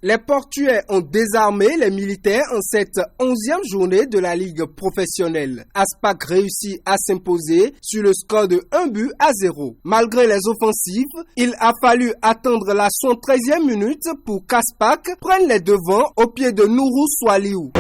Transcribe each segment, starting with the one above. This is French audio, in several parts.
Les Portugais ont désarmé les militaires en cette 11e journée de la Ligue professionnelle. Aspac réussit à s'imposer sur le score de 1-0. Malgré les offensives, il a fallu attendre la 73e minute pour qu'Aspac prenne les devants au pied de Nourou Swaliou.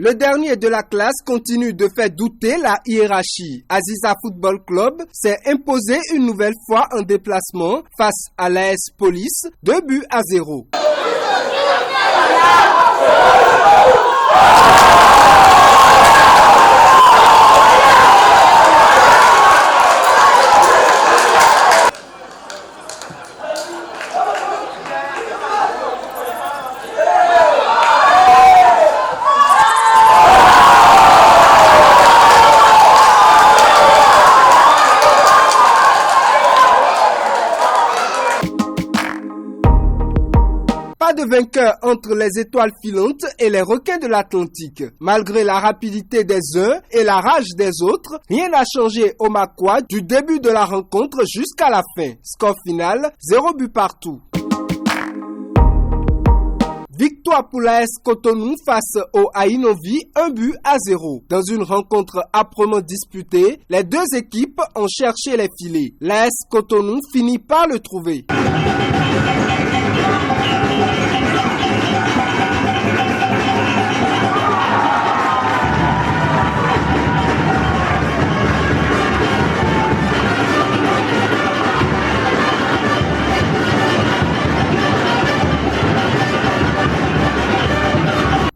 Le dernier de la classe continue de faire douter la hiérarchie. Aziza Football Club s'est imposé une nouvelle fois en déplacement face à l'AS Police, 2-0. Pas de vainqueur entre les étoiles filantes et les requins de l'Atlantique. Malgré la rapidité des uns et la rage des autres, rien n'a changé au Makwa du début de la rencontre jusqu'à la fin. Score final, 0 but partout. Victoire pour l'AS Cotonou face au Ainovi, 1-0. Dans une rencontre âprement disputée, les deux équipes ont cherché les filets. L'AS Cotonou finit par le trouver.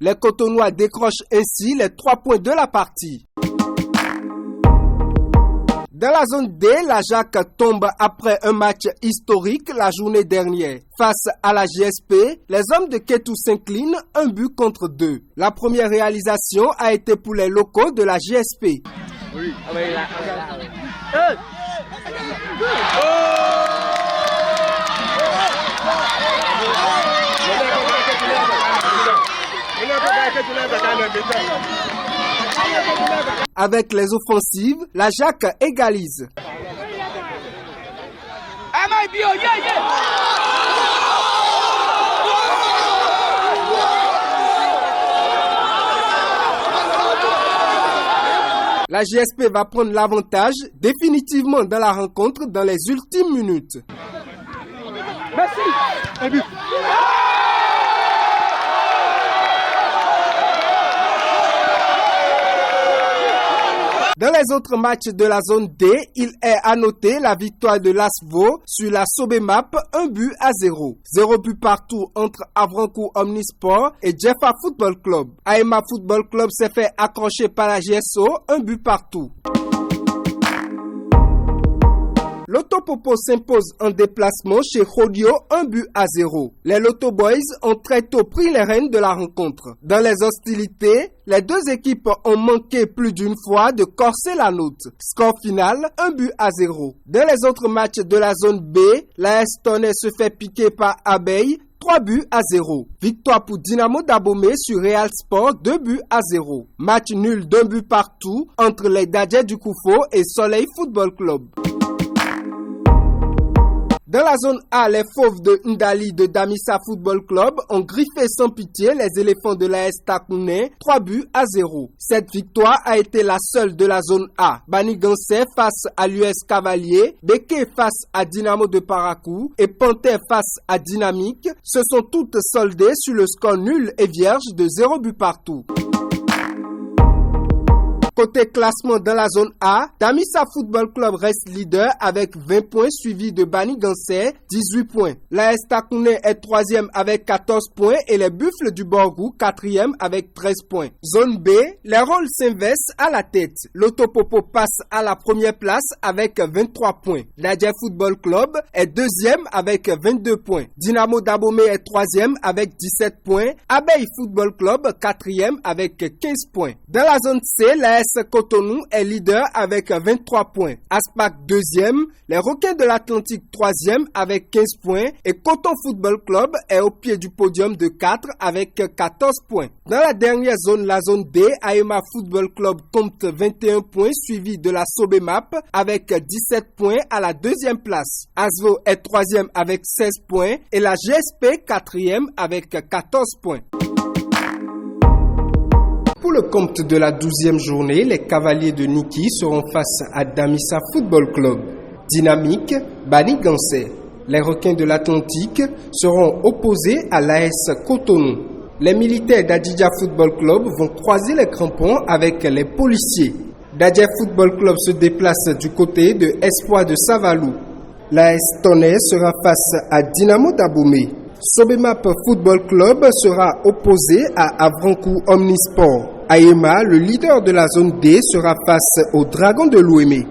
Les Cotonois décrochent ainsi les 3 points de la partie. Dans la zone D, la Jacques tombe après un match historique la journée dernière. Face à la GSP, les hommes de Ketou s'inclinent 1-2. La première réalisation a été pour les locaux de la GSP. Oui. Avec les offensives, la Jacques égalise. La GSP va prendre l'avantage définitivement dans la rencontre dans les ultimes minutes. Merci. Un but. Dans les autres matchs de la zone D, il est à noter la victoire de l'Asvo sur la Sobemap 1-0. 0 but partout entre Avrancourt Omnisport et Jeffa Football Club. Aema Football Club s'est fait accrocher par la GSO, 1 but partout. Loto Popo s'impose en déplacement chez Khodio 1-0. Les Loto Boys ont très tôt pris les rênes de la rencontre. Dans les hostilités, les deux équipes ont manqué plus d'une fois de corser la note. Score final, 1-0. Dans les autres matchs de la zone B, la Estonais se fait piquer par Abeille, 3-0. Victoire pour Dynamo d'Abomey sur Real Sport, 2-0. Match nul d'1 but partout entre les Dadjets du Koufo et Soleil Football Club. Dans la zone A, les Fauves de Ndali de Damissa Football Club ont griffé sans pitié les éléphants de l'AS Takouné, 3-0. Cette victoire a été la seule de la zone A. Banigansé face à l'US Cavalier, Beke face à Dynamo de Parakou et Panthère face à Dynamique se sont toutes soldées sur le score nul et vierge de 0 but partout. Côté classement dans la zone A, Damissa Football Club reste leader avec 20 points suivi de Banigansé, 18 points. L'AS Takouné est 3e avec 14 points et les Buffles du Borgou 4e avec 13 points. Zone B, les rôles s'inversent à la tête. Loto Popo passe à la première place avec 23 points. Dadje Football Club est 2e avec 22 points. Dynamo d'Abomey est 3e avec 17 points. Abeille Football Club 4e avec 15 points. Dans la zone C, l'AS l'AS Cotonou est leader avec 23 points. Aspac deuxième, les Requins de l'Atlantique troisième avec 15 points et Coton Football Club est au pied du podium de 4 avec 14 points. Dans la dernière zone, la zone D, Aema Football Club compte 21 points suivi de la Sobemap avec 17 points à la deuxième place. Asvo est troisième avec 16 points et la GSP quatrième avec 14 points. Pour le compte de la 12e journée, les Cavaliers de Niki seront face à Damissa Football Club. Dynamique, Bani Gansé. Les Requins de l'Atlantique seront opposés à l'AS Cotonou. Les militaires d'Adidja Football Club vont croiser les crampons avec les policiers. Dadja Football Club se déplace du côté de Espoir de Savalou. L'AS Tonnerre sera face à Dynamo d'Aboumé. Sobemap Football Club sera opposé à Avrankou Omnisport. Aema, le leader de la zone D, sera face aux Dragons de l'Ouémé.